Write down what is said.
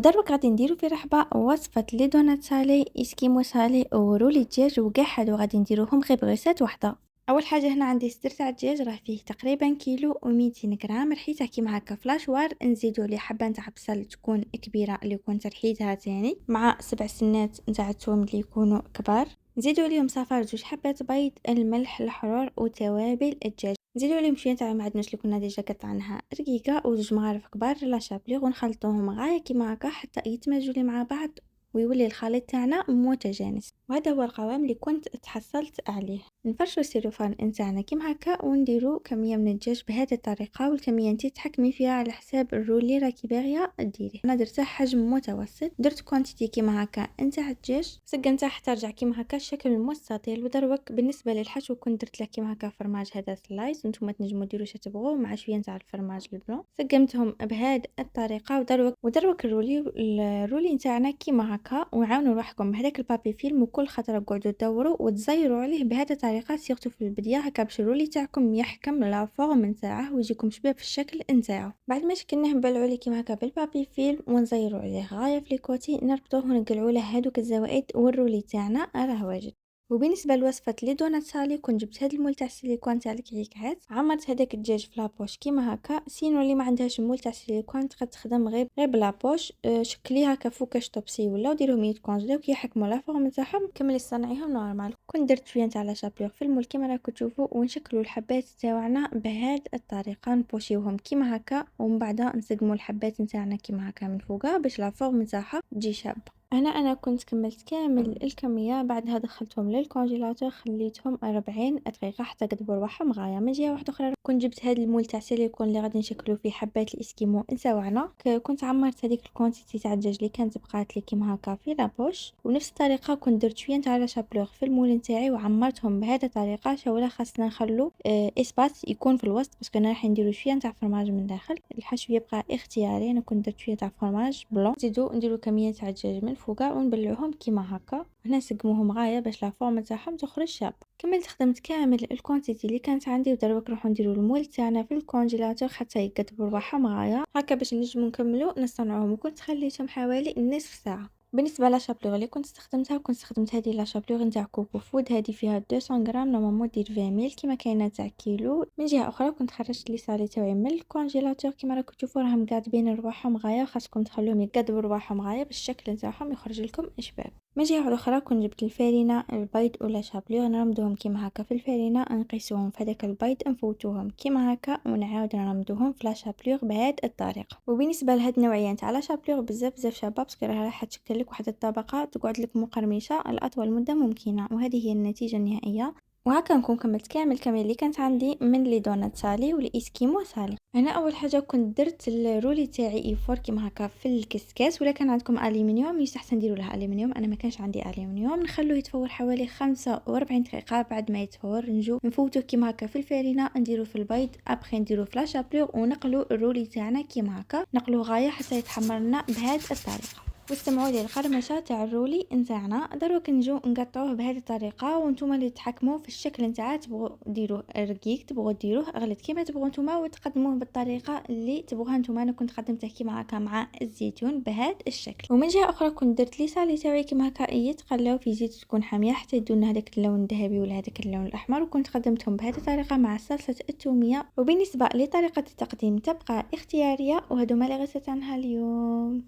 دروك غادي نديرو في رحبة وصفة لي دونات سالي اسكيمو سالي ورولي دجاج وكاع حلو غادي نديروهم غير بغيسات وحده. اول حاجه هنا عندي صدر تاع الدجاج راه فيه تقريبا كيلو و200 غرام، رحيتها كيما هكا فلاشوار، نزيدو عليه حبه نتاع بصل تكون كبيره اللي كنت رحيتها تاني مع 7 سنات نتاع الثوم اللي يكونوا كبار، نزيدو عليهم صفار 2 حبات بيض، الملح الحرور وتوابل الدجاج، نزيدو عليهم شويه تاع المعدنوس اللي كنا ديجا قطعناها رقيقه وزوج مغارف كبار لا شابليغ ونخلطوهم غايه كيما هكا حتى يتمازجوا لي مع بعض ويولي الخليط تاعنا متجانس، وهذا هو القوام اللي كنت تحصلت عليه. نفرشوا السيلوفان نتاعنا كيما هكا ونديروا كميه من الدجاج بهذه الطريقه، والكميه انت تحكمي فيها على حساب الرولي راكي باغيه ديريه. انا درتها حجم متوسط، درت كوانتيتي كيما هكا نتاع الدجاج، السقه نتاعها ترجع كيما هكا الشكل مستطيل، ودروك بالنسبه للحشو كنت درت له كيما هكا فرماج هذا سلايس، وانتم تنجموا ديروا شي تبغوا مع شويه نتاع الفرماج البلون، سقمتهم بهذه الطريقه ودروك الرولي نتاعنا كيما هكا، وعاونوا روحكم بهذاك البابي فيلم وكل خطره قعدوا تدوروا وتزيروا عليه بهذه الطريقه سيرتو في البدايه هكا باش الرولي تاعكم يحكم لا فورم نتاعه ويجيكم شباب في الشكل نتاعو. بعد ما شكلناه نبلعوا عليه كيما هكا بالبابي فيلم ونزيروا عليه غايه في الكوتي، نربطوه ونقلعوا له هذوك الزوائد والرولي تاعنا راه واجد. وبالنسبه لوصفه لي دونات سالي كنت جبت هذا المول تاع السيليكون تاع الكعكات، عمرت هذاك الدجاج في لابوش كيما هكا، سينو اللي ما عندهاش المول تاع السيليكون تقدر تخدم غير بلابوش، شكليها كفوكاش طبسي ولا وديرهم يتكونجليو كي يحكموا لا فورم تاعهم كملي صنعيهم نورمال. كنت درت شويه تاع لا شابلور في المول كيما راكم تشوفوا، ونشكلوا الحبات تاعنا بهذه الطريقه، نبوشيوهم كيما هكا ومن بعد نسقموا الحبات نتاعنا كيما هكا من فوقها باش لا فورم تاعها تجي شابه. انا كنت كملت كامل الكميه، بعدها دخلتهم للكونجيلاتور خليتهم 40 دقيقه حتى قد رواحهم غايه. من جهه واحده اخرى كنت جبت هذا المول تاع سيليكون اللي غادي نشكلوا فيه حبات الاسكيمو نتاعنا، كنت عمرت هذيك الكونتيتي تاع الدجاج اللي كانت بقات لي كيما هكا في لابوش، ونفس الطريقه كنت درت شويه تاع لا شابلور في المول نتاعي وعمرتهم بهذه الطريقه. شوله خاصنا نخلو اسباس يكون في الوسط باش كنا راح نديروا شويه تاع فرماج من داخل، الحشو يبقى اختياري، انا كنت درت شويه تاع فرماج بلون، نزيدو نديروا كميه تاع الدجاج من فوقها ونبلعوهم كيما هكا، هنا نسقموهم غايه باش لا فورم تاعهم تخرج شابه. كملت خدمت كامل الكوانتيتي اللي كانت عندي، ودروك نروحو نديرو المول تاعنا في الكونجيلاتور حتى يقدبوا رواحهم غايه هكا باش نجمو نكملو نصنعوهم، وكنت خليتهم حوالي نصف ساعه. بالنسبه لا شابلور اللي كنت استخدمت هذه لا شابلور نتاع كوكو فود، هذه فيها 200 غرام نورمالمون دير 20 ميل كيما كاينه تاع كيلو. من جهه اخرى كنت خرجت لي صالي تاعي من الكونجيلاتور كيما راكم تشوفوا راهم قاعدين رواحهم غايه، خاصكم تخلوهم يقدبوا رواحهم غايه باش الشكل نتاعهم يخرج لكم شباب. من جهه اخرى كنت جبت الفارينه البيض ولا شابلور، نرمدوهم كيما هكا في الفارينه، نقيسوهم في هذاك البيض نفوتوهم كيما هكا ونعاود نرمدوهم في لا شابلور بهذه الطريقه. وبالنسبه لهاد النوعيه تاع لا شابلور بزاف شابه باسكو راح تشكل لك واحد الطبقه تقعد لك مقرمشه لاطول مده ممكنه، وهذه هي النتيجه النهائيه. وهكا نكون كملت كامل اللي كانت عندي من لي دونات سالي والاسكيمو سالي. انا اول حاجه كنت درت الرولي تاعي ايفور كيما هكا في الكسكاس، ولا كان عندكم الومنيوم يستحسن ديروا لها الومنيوم، انا ما كانش عندي الومنيوم، نخلوه يتفور حوالي 45 دقيقه، بعد ما يتفور نجو نفوتوه كيما هكا في الفارينه، نديرو في البيض، ابخي نديرو في لا شابلور ونقلو الرولي تاعنا كيما هكا، نقلوه غايه حتى يتحمر لنا بهذه الطريقه. واستمعوا لي القرمشه تاع الرولي نتاعنا، دروك نجو نقطعوه بهذه الطريقه، وانتم اللي تحكموا في الشكل نتاعه، تبغوا ديروه رقيق تبغوا ديروه غليظ كيما تبغوا نتوما، وتقدموه بالطريقه اللي تبغوها نتوما. انا كنت قدمته كيما هكا مع الزيتون بهذا الشكل. ومن جهه اخرى كنت درت لي صالي تاعي كيما هكا يتقلاو في زيت تكون حاميه حتى يدون هذاك اللون الذهبي ولا هذاك اللون الاحمر، وكنت قدمتهم بهذه الطريقه مع صلصه الثوميه. وبالنسبه لطريقه التقديم تبقى اختياريه، وهذو ما اللي غسلت عنها اليوم.